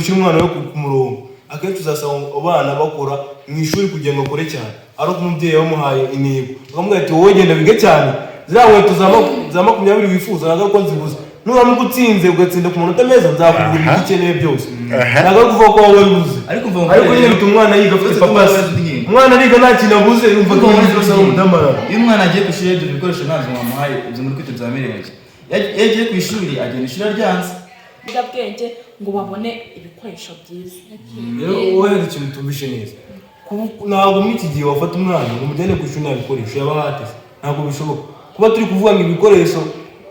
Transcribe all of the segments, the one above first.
gushyira umwana we ku murongo akenshi uzasanga abana bakora mu ishuri kugira ngo akore cyane ari uko umubyeyi yamuhaye intego akamubwira ati wowe genda bige cyane ziriya nkweto za 20 wifuza ntabwo ko nzibuze nuramuka utsinze ugatsinda ku manota meza nzakugura ibyo ukeneye byose ntabwo ari kuvuga ko wowe wibuze ariko nyine bituma umwana yiga afite papasi umwana ariga nta kintu abuze yumva ko yumva ko umudamarara iyo umwana agiye ku ishuri ibyo bikoresho ntabwo wamuhaye ibyo muri kwita by'amirenge iyo agiye ku ishuri agenda ishuri ryanze bwenge ngo babone ibikoresho byiza rero wowe hari ikintu tumvishe neza ntabwo muri iki gihe wafata umwana ngo umujyane ku ishuri nta bikoresho yaba hateze ntabwo bishoboka kuba turi kuvuga ngo ibikoresho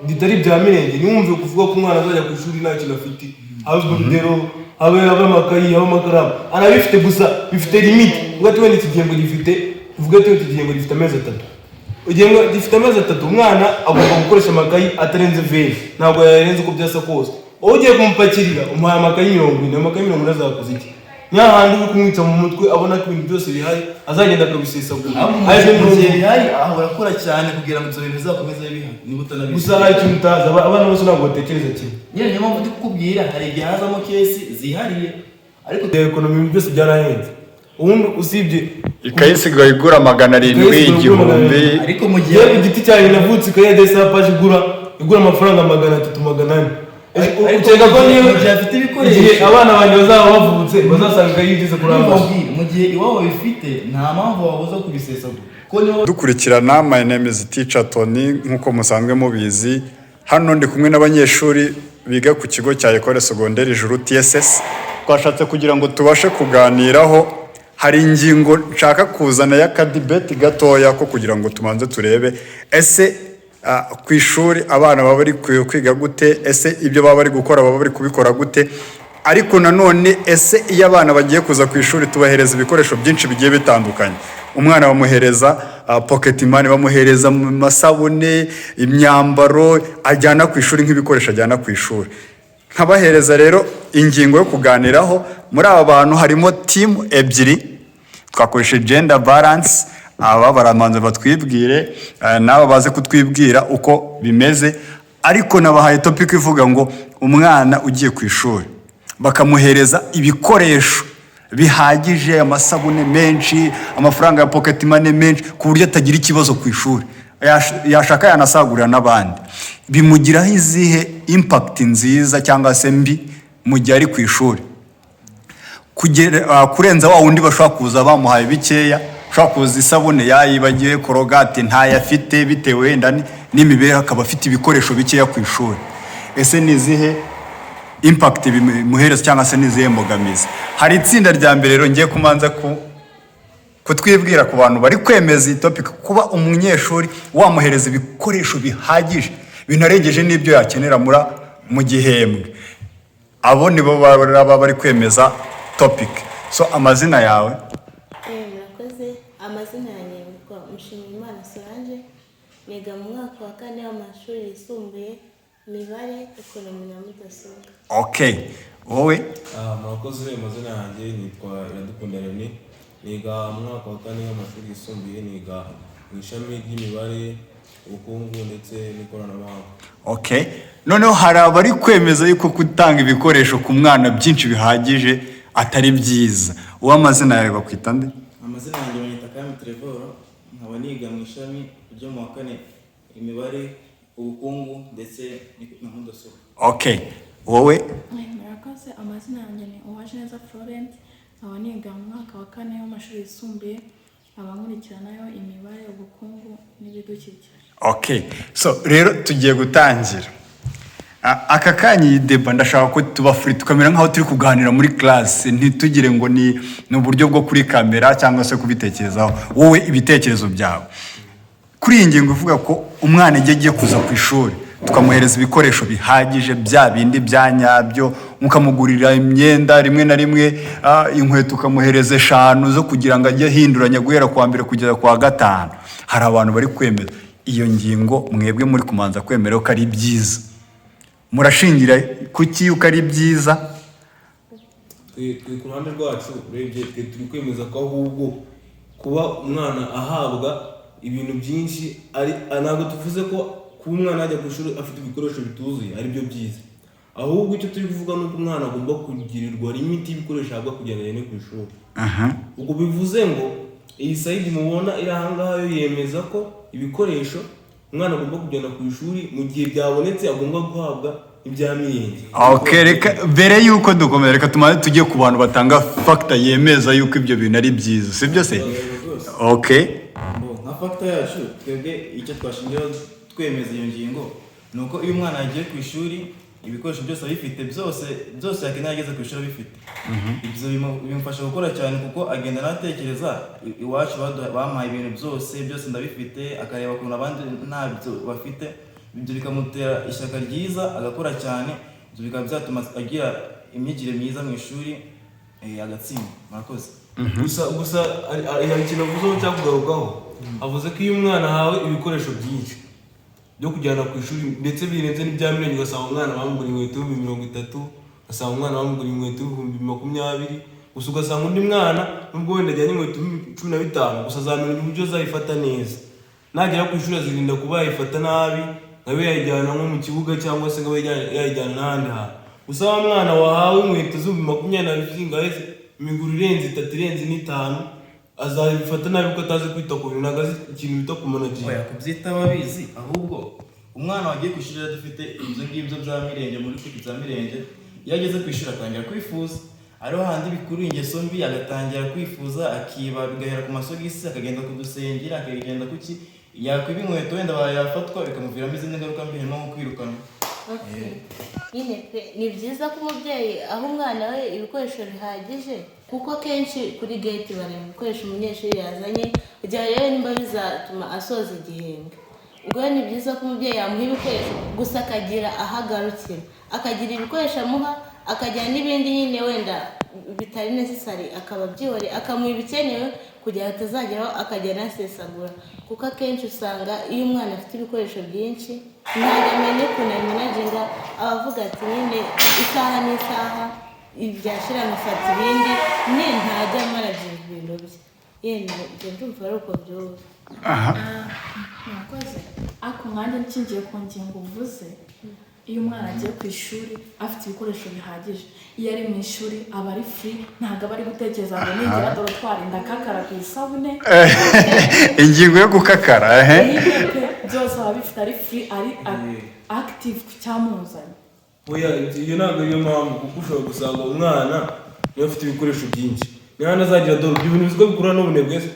bitari ibyamirenge niwumve kuvuga ko umwana azajya ku ishuri nta kintu afite habe urugero habe amakayi habe amakaramu anabifite gusa bifite limite uvuga ati wenda iki gihembwe gifite uvuga ati iki gihembwe gifite amezi 3 igihembwe gifite amezi 3 umwana agomba gukoresha amakayi atarenze 20 ntabwo yarenze uko byasa kose wowe ugiye kumupakirira umuhaye amakayi 40 amakayi 40 azakoze iki nyahandi uri kumwica mu mutwe abona ko ibintu byose bihari azagenda akabisesagura aje mu gihe bihari aho barakora cyane kugira ngo ibyo bintu bizakomeze bihari niba utanabizi gusa hari ikintu utazi abana bose ntabwo batekereza kimwe nyine niyo mpamvu ndi kukubwira hari igihe hazamo kesi zihariye ariko ekonomi byose byarahenze ubundi usibye ikayisigaye igura 700 igihumbi ariko mu gihe igiti cyayo navutse ikaye desapaje igura amafaranga 300-400 ukeka ko niyo afite ibikoresho abana banjye bazaba bavutse bazasanga yigeze kuramba mu gihe iwabo bifite nta mpamvu wabuza kubisesagura dukurikirana. My name is teacher Tony nkuko musanzwe mubizi. Hano ndi kumwe n'abanyeshuri biga ku kigo cya Ecole Secondaire Juru TSS. Twashatse kugira ngo tubashe kuganiraho, hari ingingo nshaka kuzana y'akadibeti gatoya ko kugira ngo tumanze turebe ese ku ishuri abana baba bari kwiga gute, ese ibyo baba bari gukora baba bari kubikora gute, ariko nanone ese iyo abana bagiye kuza ku ishuri tubahereza ibikoresho byinshi bigiye bitandukanye. Umwana bamuhereza pocket money, bamuhereza amasabune, imyambaro ajyana ku ishuri nk'ibikoresho ajyana ku ishuri. Nkabahereza rero ingingo yo kuganiraho. Muri aba bantu harimo team ebyiri, twakoresheje gender balance. Aba baramanze batwibwire nabo baze kutwibwira uko bimeze, ariko nabahaye topic ivuga ngo umwana ugiye ku ishuri bakamuhereza ibikoresho bihagije, amasabune menshi, amafaranga ya pocket money menshi, ku buryo atagira ikibazo ku ishuri, yashaka yanasagurira n'abandi. Bimugiraho izihe impact nziza cyangwa se mbi mu gihe ari ku ishuri, kurenza wa wundi bashobora kuza bamuhaye bikeya, ushobora kuza isabune yayibagiwe, korogate ntayafite bitewe wenda n'imibereho, akaba afite ibikoresho bikeya ku ishuri. Ese ni izihe impact bimuhereza cyangwa se nizihe mbogamizi? Hari itsinda rya mbere rero ngiye kumanza kutwibwira ku bantu bari kwemeza iyi topic, kuba umunyeshuri wamuhereza ibikoresho bihagije binarengeje n'ibyo yakenera mu gihembwe. Abo nibo baba bari kwemeza topic. So amazina yawe? Murakoze. Amazina yanjye yitwa Mushimiyimana Solange, niga mu mwaka wa 4 w'amashuri yisumbuye, imibare, ekonomi na mudasobwa. Okay. Wowe? Murakoze. Amazina yanjye nitwa Iradukunda Rene, niga mu mwaka wa 4 w'amashuri yisumbuye, niga mu ishami ry'imibare, ubukungu ndetse n'ikoranabuhanga. Okay. Noneho hari abari kwemeza yuko gutanga ibikoresho ku mwana byinshi bihagije atari byiza. Uwo amazina yawe bakwita nde? Amazina yanjye banyita Kami Trevor, nkaba niga mu ishami ryo mu wa 4 imibare, ubukungu ndetse na mudasobwa. Okay. Wowe? Murakoze. Amazina yanjye ni Neza Florent, nkaba niga mu mwaka wa 4 w'amashuri yisumbuye, abankurikiranayo imibare, ubukungu n'ibidukikije. Okay. So rero tugiye gutangira. Aka kanya iyi deba ndashaka ko tuba free tukamera nkaho turi kuganira muri class, ntitugire ngo ni uburyo bwo kuri kamera cyangwa se kubitekerezaho. Wowe ibitekerezo byawe kuri iyi ngingo ivuga ko umwana agiye kuza ku ishuri tukamuhereza ibikoresho bihagije, bya bindi byanyabyo, mukamugurira imyenda rimwe na rimwe, inkweto ukamuhereza 5 zo kugira ngo ajye hinduranya guhera kwa mbere kugera kwa 5. Hari abantu bari kwemeza iyo ngingo, mwebwe muri kumanza kwemera ko ari byiza. Murashingira kuki yuko ari byiza? Ku ruhande rwacu urebye turi kwemeza ko ahubwo kuba umwana ahabwa ibintu byinshi ntabwo tuvuze ko kuba umwana ajya ku ishuri afite ibikoresho bituzuye ari byo byiza, ahubwo icyo turi kuvuga nuko umwana agomba kugirirwa limiti y'ibikoresho ahabwa kugendana ku ishuri. ubwo bivuze ngo iyi sayidi mubona iri ahangaha yo yemeza ko ibikoresho umwana agomba kujyana ku ishuri mu gihe byabonetse agomba guhabwa ibyamirenge. Okay, reka mbere yuko dukomeza reka tujye ku bantu batanga factor yemeza yuko ibyo bintu ari byiza sibyo se? Okay, nka factor yacu twebwe icyo twashingiraho twemeza iyo ngingo nuko iyo umwana yagiye ku ishuri ibikoresho byose abifite byose yakeneye ageze ku ishuri abifite. Ibyo bimufasha gukora cyane kuko agenda anatekereza iwacu bamuhaye ibintu byose ndabifite, akareba ukuntu abandi ntabyo bafite, ibyo bikamutera ishyaka ryiza agakora cyane, ibyo bikaba byatuma agira imyigire myiza mu ishuri agatsinda. Murakoze. gusa hari ikintu avuzeho cyakugarukaho, avuze ko iyo umwana ahawe ibikoresho byinshi byo kujyana ku ishuri ndetse birenze n'ibyamirenge, ugasanga umwana bamugura inkweto y'ibihumbi 30, ugasanga umwana bamugura inkweto y'ibihumbi 20, gusa ugasanga undi mwana nubwo wenda ajyanye inkweto 15 gusa azamenya uburyo azayifata neza, nagera ku ishuri azirinda kuba yayifata nabi nkabe yayijyana nko mu kibuga cyangwa se ngabe yayijyana n'ahandi hantu. Gusa wa mwana wahawe inkweto z'ibihumbi 20 ngaheze imiguru irenze 3 irenze 5 azabifata nabi kuko atazi kwita ku bintu, nagazi ikintu bita ku manager kubyita ababizi. Ahubwo umwana wagiye ku ishuri dufite ibyo ngibyo byamirenge muri kwiga ibyamirenge, iyo ageze ku ishuri atangira kwifuza, ariho handi bikuru ingeso mbi agatangira kwifuza, akiba bigahera ku masogisi, akagenda kudusengera, akagenda kuki yakwiba inkweto wenda bayafatwa bikamuviramo izindi ngaruka mbi nko kwirukana. Nyine ni byiza ko umubyeyi aho umwana we ibikoresho bihagije, kuko kenshi kuri gate bareba ibikoresho umunyeshuri yazanye kugira rero nimba bizatuma asoza igihembwe. Ubwo ni byiza ko umubyeyi yamuha ibikoresho gusa akagira ahagarukira, akagira ibikoresho amuha, akagira n'ibindi nyine wenda bitari necessary akaba byihore, akamuha ibikenewe kugira atazageraho akagera asesagura, kuko akenshi usanga iyo umwana afite ibikoresho byinshi ntabwo amenya ukuntu abimanaginga, abavuga ati nyine isaha n'isaha ibyashira amufata ibindi nyine ntajya amanaginga ibintu bye. Yenda ibyo ndumva ari uko byose. Murakoze. Ako mwanya nkingiye ku ngingo uvuze, iyo umwana agiye ku ishuri afite ibikoresho bihagije, iyo ari mu ishuri aba ari free, ntabwo aba ari gutekereza ngo ningira dorotwari ndakakara ku isabune. ingingo yo gukakara byose aba bifite ari free, ari active ku cyamuzanye. oya iyo ntabwo ariyo mpamvu, kuko ushobora gusanga umwana niba afite ibikoresho byinshi n'ahandi azagira dore ibyo bintu bizwiho bikurura n'ubunebwe se.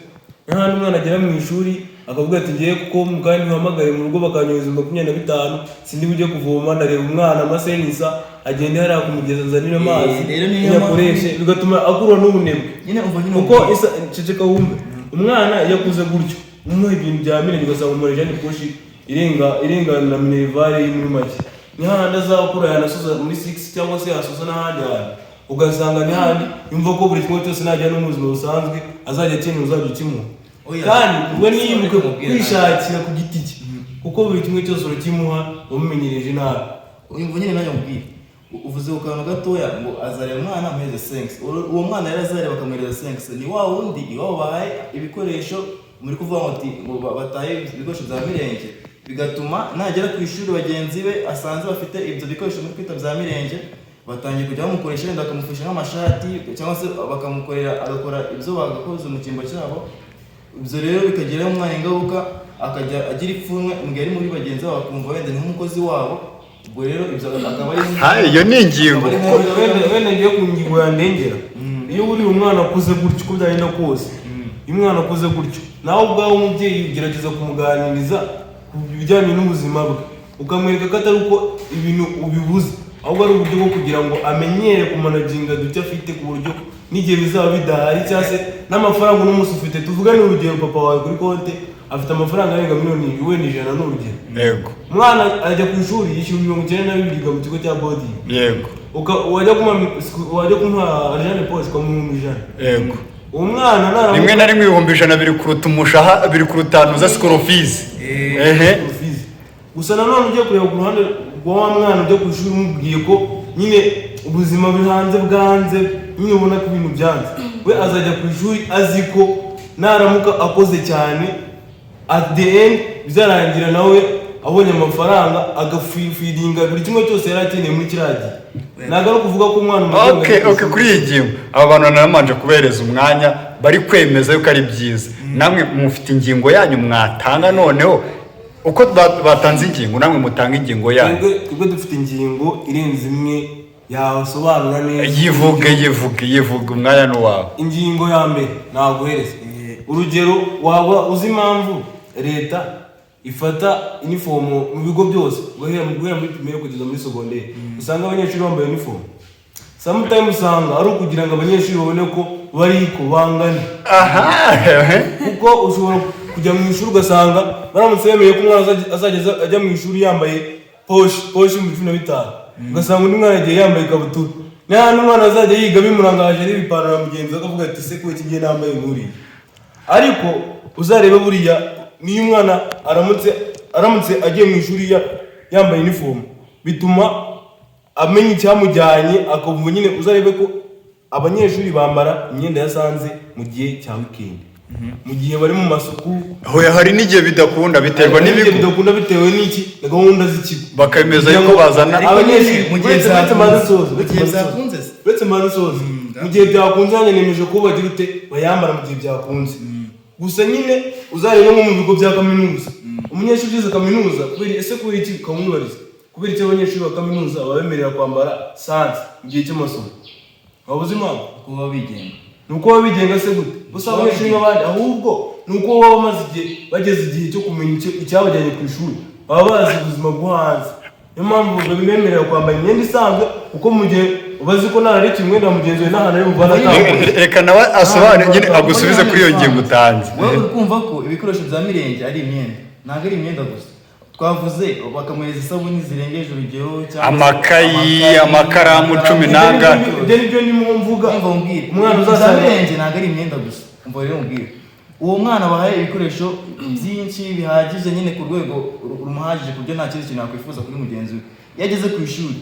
n'ahandi umwana agera mu ishuri akavuga ati ngiye kuko mugani muhamagaye mu rugo bakanyohereza 25 sindi bujye kuvoma, ndareba umwana amasenisa agenda hariya ku mugezi azanira amazi yakoreshe, bigatuma akurura n'ubunebwe. kuko ceceka wumve, umwana yakuze gutyo umuha ibintu byamirenge ugasanga umureje ni poshi irenga na minervale muri make, n'ahandi azakura yanasoza muri 6 cyangwa se yasoza n'ahandi hantu, ugasanga n'ahandi yumva ko buri kimwe cyose najya no mu buzima busanzwe azajya akenera uzajya ukimuha. kandi we niyibuke kwishakira ku giti cye, kuko buri kimwe cyose urakimuha umumenyereje nabi. Uyumva nyine nayo mbwira uvuze ku kantu gatoya ngo azareba umwana amuheze 5, uwo mwana yari azareba bakamuhereza 5, ni wa wundi iwabo bahaye ibikoresho muri kuvuga ngo bataye ibikoresho bya mirenge, bigatuma nagera ku ishuri bagenzi be asanze bafite ibyo bikoresho muri kwita bya mirenge, batangiye kujya bamukoresha wenda bakamufasha nk'amashati cyangwa se bakamukorera agakora ibyo bagakoze mu cyimbo cyabo. Ibyo rero bikagiraho umwana ingaruka, akajya agira ipfunwe mu gihe ari muri bagenzi babo bakumva wenda ni nk'umukozi wabo. Ubwo rero ibyo akaba ari iyo ni ingingo wenda ngiye ku ngingo yandengera. iyo uri umwana akuze gutyo uko byagenda kose, iyo umwana akuze gutyo nawe ubwawe umubyeyi ugerageza kumuganiriza ku bijyanye n'ubuzima bwe, ukamwereka ko atari uko ibintu ubibuze, ahubwo ari uburyo bwo kugira ngo amenyere kumanaginga duke afite, ku buryo n'igihe bizaba bidahari cyangwa se n'amafaranga n'umunsi ufite. tuvugane urugero, papa wawe kuri konti afite amafaranga arenga miliyoni 100 n'urugero. yego. umwana ajya ku ishuri yishyura 92 mu kigo cya bodi. yego. wajya kumuha arjane poche kwa 100. yego. uwo mwana nara rimwe na rimwe 100 biri kuruta umushaha, biri kurutanuza school fees. gusa nanone ugiye kureba ku ruhande rwa mwana ujya ku ishuri umubwiye ko nyine ubuzima bihanze bwanze, nyine ubona ko ibintu byanze, we azajya ku ishuri azi ko naramuka akoze cyane at the end bizarangira nawe abonye amafaranga agafiringa buri kimwe cyose yari akeneye muri kiriya gihe. Ntabwo ari ukuvuga ko umwana okay kuri iyi ngingo aba bantu naramanje kubereza umwanya bari kwemeza yuko ari byiza. Namwe mufite ingingo yanyu mwatanga noneho uko batanze ingingo namwe mutanga ingingo yanyu. Twebwe dufite ingingo irenze imwe yasobanura neza. Yivuge umwanya n'uwawe. Ingingo ya mbere naguhereza urugero, waba uzi impamvu leta ifata inifomo mu bigo byose guhera muri primaire kugeza muri secondaire usanga abanyeshuri bambaye inifomo? Sometimes usanga ari ukugira ngo abanyeshuri babone ko bari ko bangana. Kuko ushobora kujya mu ishuri ugasanga baramutse bemeye ko umwana azajya ajya mu ishuri yambaye poshi mu 15 ugasanga undi mwana yagiye yambaye ikabutura, nta n'umwana azajya yiga bimurangaje n'ibipantaro mugenzi akavuga ati se ko kigiye nambaye nkuriya. Ariko uzarebe buriya niyo umwana aramutse agiye mu ishuri yambaye uniform bituma amenya icyamujyanye, akavuga nyine uzarebe ko abanyeshuri bambara imyenda yasanze mu gihe cya weekend, mu gihe bari mu masuku. Hoya hari n'igihe bidakunda bitewe n'ibigo, bidakunda bitewe n'iki na gahunda z'ikigo, bakemeza yuko bazana abanyeshuri mu gihe byakunze mu gihe byakunze nemeje ko bagira ute bayambara mu gihe byakunze. Gusa nyine uzarebe nko mu bigo bya kaminuza, umunyeshuri ugize kaminuza kubera iki kamubariza kubera icyo abanyeshuri ba kaminuza babemerera kwambara sans mu gihe cy'amasomo. Wabuze impamvu kuba bigenga, nuko baba bigenga se gute? Gusa abanyeshuri nk'abandi, ahubwo nuko baba bamaze igihe bageze igihe cyo kumenya icyabajyanye ku ishuri, baba bazi ubuzima bwo hanze. Niyo mpamvu babemerera kwambara imyenda isanzwe, kuko mu gihe ubazi ko nta riki umwenda mugenzi we n'ahantu ari buvana atanga. Reka nawe asobanure nyine agusubize kuri iyo ngingo utanze. Wowe uri kumva ko ibikoresho bya mirenge ari imyenda? Ntabwo ari imyenda gusa. Twavuze bakamuhereza isabuni zirengeje urugero cyangwa amakayi, amakaramu 10 nanga. Ibyo nibyo ndimo mvuga. Umwana uzasanga mirenge ntabwo ari imyenda gusa. Umva rero mbwira, uwo mwana bahaye ibikoresho byinshi bihagije nyine ku rwego rumuhagije ku buryo nta kindi kintu yakwifuza kuri mugenzi we. Iyo ageze ku ishuri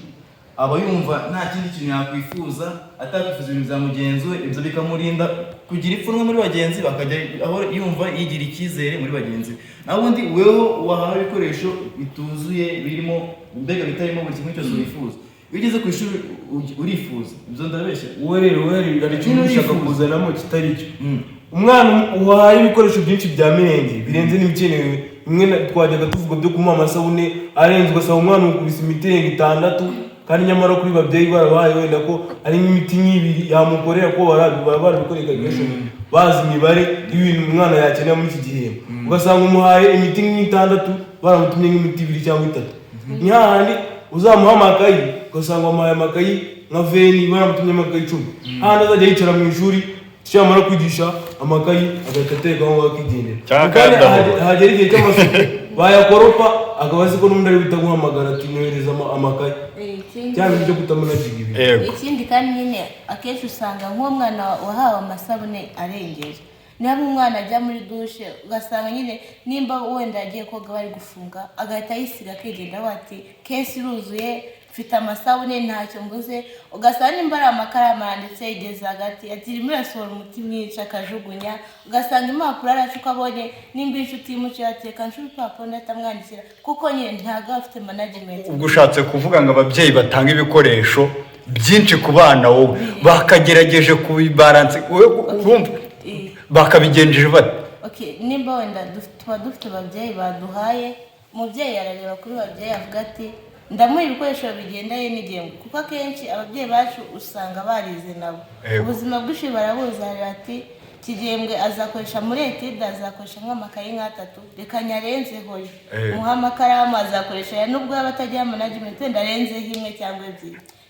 aba yumva nta kindi kintu yakwifuza, atakwifuza ibintu bya mugenzi we. Ibyo bikamurinda kugira ipfunwe muri bagenzi, bakajya aho yumva yigira icyizere muri bagenzi be. Naho ubundi wewe wahawe ibikoresho bituzuye birimo mbega bitarimo buri kimwe cyose wifuza, iyo ugeze ku ishuri urifuza. Ibyo ndabeshya wowe rero hari ikintu ushaka kuzanamo kitari cyo. Umwana wahaye ibikoresho byinshi bya mirenge birenze n'ibikenewe, bimwe twajyaga tuvuga byo kumuha amasabune arenze, ugasaba umwana ukubise imiti 6 kandi nyamara kuri babyeyi barabahaye wenda ko ari nk'imiti 2 yamukorera ko barabikorera gasho bazi imibare y'ibintu umwana yakenera muri iki gihe. Ugasanga umuhaye imiti 6 baramutumye nk'imiti 2 cyangwa 3. Ni hahandi uzamuha amakayi ugasanga umuhaye amakayi nka veni baramutumye amakayi 10. Hahandi azajya yicara mu ishuri cyamara kwigisha amakayi agatateka ngo akigendera. Kandi hagera igihe cy'amasuku bayakoropa akabazi ko n'undi ari bita guhamagara ati nyohereza amakayi cyangwa ibyo kutamunagiga ibi. Ikindi kandi nyine akenshi usanga nk'umwana wahawe amasabune arengeje, niba umwana ajya muri dushe ugasanga nyine nimba wenda yagiye koga bari gufunga agahita yisiga akigenda bati kesi iruzuye mfite amasabune ntacyo mbuze, ugasanga nimba ari amakaramu aranditse igeze hagati ati rimwe irasohora umuti mwinshi akajugunya, ugasanga impapuro aracuka abonye nimba inshuti y'umuco yateka nshuri papuro ndatamwandikira kuko nyine ntabwo afite management. Ubwo ushatse kuvuga ngo ababyeyi batanga ibikoresho byinshi ku bana wowe bakagerageje kubibalanse urumva bakabigenjeje bate? Okay, nimba wenda tuba dufite ababyeyi baduhaye, umubyeyi arareba kuri babyeyi avuga ati ndamuha ibikoresho bigendanye n'igihe, kuko akenshi ababyeyi bacu usanga barize nabo ubuzima bw'ishuri barabuzi. Ati kigembwe azakoresha muri etide azakoresha nk'amakayi 3 reka nyarenze hoye muha amakaramu azakoresha ya nubwo abatagira management ndarenze himwe cyangwa 2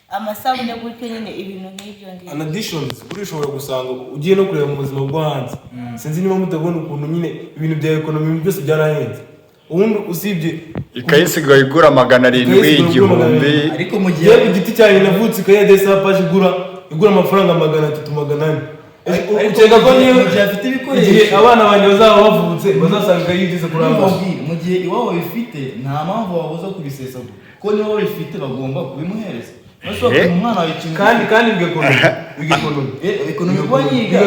amasabune gutyo nyine ibintu nk'ibyo ngibyo. An additions urishobora gusanga ugiye no kureba mu buzima bwo hanze. Sinzi niba mutabona ukuntu nyine ibintu bya economy byose byarahenze. Ubundi usibye ikayisigaye igura 700 igihumbi, ariko mu gihe igiti cyayo navutse ikaye desapage igura amafaranga 300-400. Ukeka ko niyo afite ibikoresho abana banjye bazaba bavutse bazasanga yigeze kuramba. Mu gihe iwabo bifite nta mpamvu wabuza kubisesagura, ko niba bifite bagomba kubimuhereza. Kandi bigekonomi kwa nyiga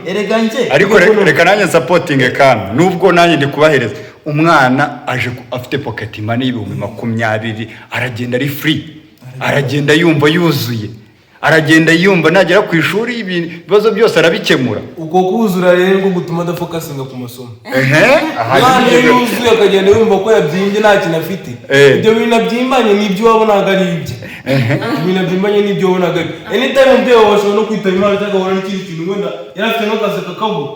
erega nje. Ariko reka nanjye supporting kandi nubwo nanjye ndi kubahereza umwana aje afite pocket money y'ibihumbi 20 aragenda ari free, aragenda yumva yuzuye, aragenda yumva nagera ku ishuri ibibazo byose arabikemura. uko kuzura rero ngo gutuma adafokasinga ku masomo. Aha yuzuye akagenda yumva ko yabyimbye nta kintu afite. Ibyo bintu byimbanye n'ibyo wabonaga ari ibye. Ibintu byimbanye n'ibyo wabonaga. Anytime umubyeyi wawe ashobora no kwitaba Imana cyangwa agahura n'ikindi kintu wenda yarafite n'akazi kakabura.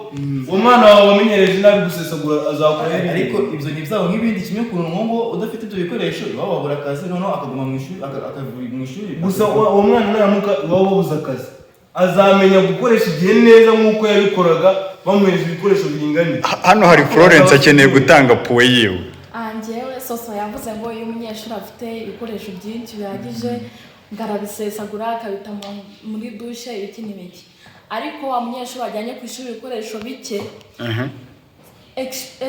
Umwana wawe wamenyereje nabi gusesagura azakora. Ariko ibyo ni ibyaho nk'ibindi kimwe ku ngo udafite ibyo bikoresho iwabo wabura akazi noneho akaguma mu ishuri akavuye mu ishuri. Gusa uwo mwana naramuka iwabo babuze akazi azamenya gukoresha igihe neza nk'uko yabikoraga bamuhereje ibikoresho biringaniye. hano hari Florence akeneye gutanga puwe yiwe. Njyewe soso yavuze ngo iyo umunyeshuri afite ibikoresho byinshi bihagije ngarabisesagura akabita muri dushe iki n'ibiki, ariko wa munyeshuri wajyanye ku ishuri ibikoresho bike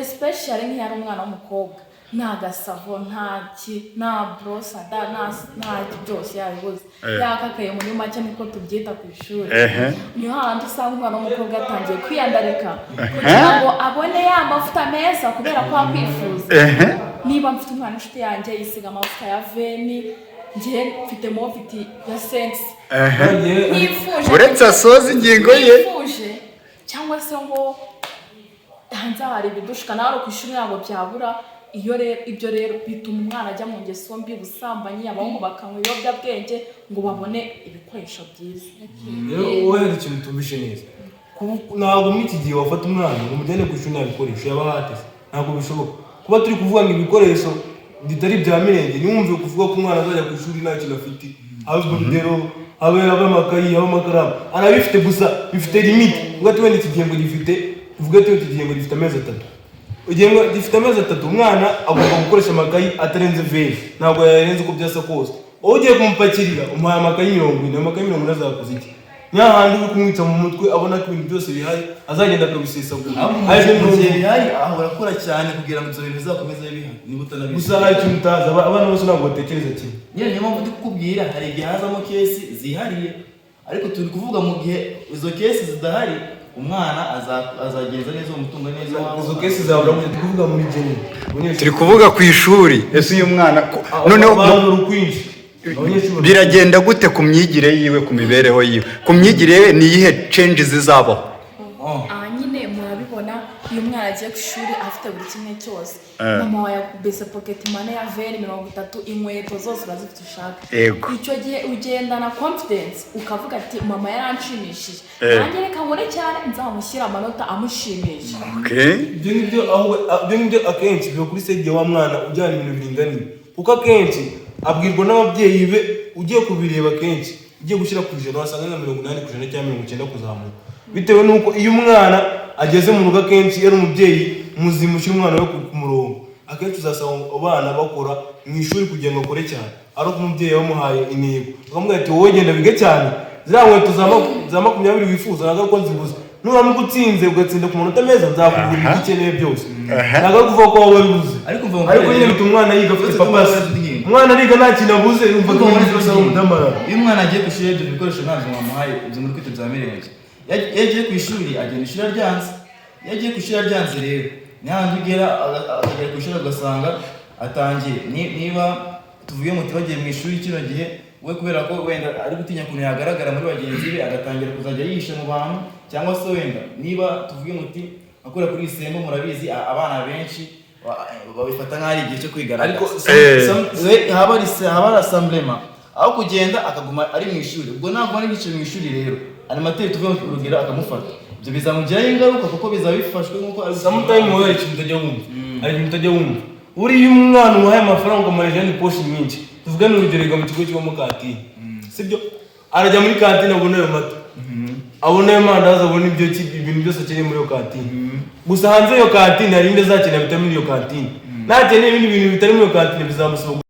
especially nk'iyo ari umwana w'umukobwa nta gasavo nta brosada nta byose yabibuze yakakaye muri make niko tubyita ku ishuri. niyo handi usanga umwana w'umukobwa yatangiye kwiyandarika kugira ngo abone ya mavuta meza kubera ko akwifuza. Niba mfite umwana inshuti yanjye yisiga amavuta ya veni, njye mfite moviti ya sensi uretse asoza ingingo ye cyangwa se ngo hanze hari ibidushika nawe ku ishuri ntabwo byabura. Ibyo rero bituma umwana ajya mu ngeso mbi, ubusambanyi, abahungu bakanywa ibiyobyabwenge ngo babone ibikoresho byiza. Wowe hari ikintu tumbishe neza, ntabwo muri iki gihe wafata umwana ngo umujyane ku ishuri nta bikoresho yaba hateze, ntabwo bishoboka. Kuba turi kuvuga ngo ibikoresho bitari ibyamirenge niwumve kuvuga ko umwana azajya ku ishuri nta kintu afite, habe urugero habe amakayi habe amakaramu arabifite gusa bifite limite. Uvuga ati wenda iki gihembwe gifite, uvuga ati iki gihembwe gifite amezi 3, igihembwe gifite amezi 3 umwana agomba gukoresha amakayi atarenze 20, ntabwo yarenze uko byasa kose. Wowe ugiye kumupakirira umuhaye amakayi 40, amakayi 40 azakoze iki? Nyahandi uri kumwica mu mutwe abona ko ibintu byose bihari azagenda akabisesagura. Aje mu gihe bihari ahora akora cyane kugira ngo ibyo bintu bizakomeze bihari. Niba utanabizi gusa hari ikintu utazi, abana bose ntabwo batekereza kimwe. Niyo mpamvu ndi kukubwira hari igihe hazamo kesi zihariye, ariko turi kuvuga mu gihe izo kesi zidahari umwana azagenza neza umutungo neza. Izo kesi zabura mu kuvuga muri jeni, turi kuvuga ku ishuri. Ese uyu mwana noneho rukwinshi biragenda gute ku myigire yiwe, ku mibereho yiwe, ku myigire ye ni iyihe changes zizabaho? Nyine murabibona iyo umwana agiye ku ishuri afite buri kimwe cyose, mama wawe yakubise pocket money ya 30, inkweto zose urazifite ushaka. Icyo gihe ugendana confidence ukavuga ati mama yaranshimishije, nanjye reka nkore cyane nzamushyira amanota amushimisha. Ibyo ngibyo akenshi biba kuri stage wa mwana ujyana ibintu biringaniye, kuko akenshi abwirwa n'ababyeyi be. Ugiye kubireba kenshi ugiye gushyira ku ijana wasanga nka 80% cyangwa 90% kuzamuka, bitewe nuko iyo umwana ageze mu rugo akenshi yari umubyeyi muzima ushyira umwana we ku murongo. Akenshi uzasanga abana bakora mu ishuri kugira ngo akore cyane, ari uko umubyeyi yamuhaye intego akamubwira ati wowe genda bige cyane, ziriya nkweto za 20 wifuza ntabwo ko nzibuze, nuramuka utsinze ugatsinda ku manota meza nzakugura ibyo ukeneye byose. Ntabwo ari kuvuga ko waba wabibuze, ariko nyine bituma umwana yiga afite papasi. Umwana ariga nta kintu abuze yumva ko muri byose umudamarara. Iyo umwana agiye ku ishuri ibyo bikoresho ntabwo wamuhaye ibyo muri kwita ibyamirenge. Iyo agiye ku ishuri agenda ishuri aryanze. Iyo agiye ku ishuri aryanze rero n'ahandi ugera akagera ku ishuri ugasanga atangiye niba tuvuye muti bagiye mu ishuri kino gihe we kubera ko wenda ari gutinya kuntu yagaragara muri bagenzi be agatangira kuzajya yihisha mu bantu, cyangwa se wenda niba tuvuye muti akora kuri isembo murabizi abana benshi babifata nk'ari igihe cyo kwigaragaza. Ariko haba ari assemblement aho kugenda akaguma ari mu ishuri, ubwo ntabwo ari bicaye mu ishuri rero animateur tuvuye mu urugero akamufata, ibyo bizamugiraho ingaruka kuko bizabifashwe nk'uko sometimes wowe ikintu utajya wumva, ari ikintu utajya wumva. Uriya umwana umuhaye amafaranga ukamuha ni poshi nyinshi, tuvuge n'urugero mu kigo cy'uwo kantine, sibyo? Arajya muri kantine abona ayo mata, abona ayo mandazi, abona ibintu byose akeneye muri iyo kantine. Gusa hanze iyo kantine hari indi azakenera bitari muri iyo kantine, nakeneye ibindi bintu bitari muri iyo kantine bizamusaba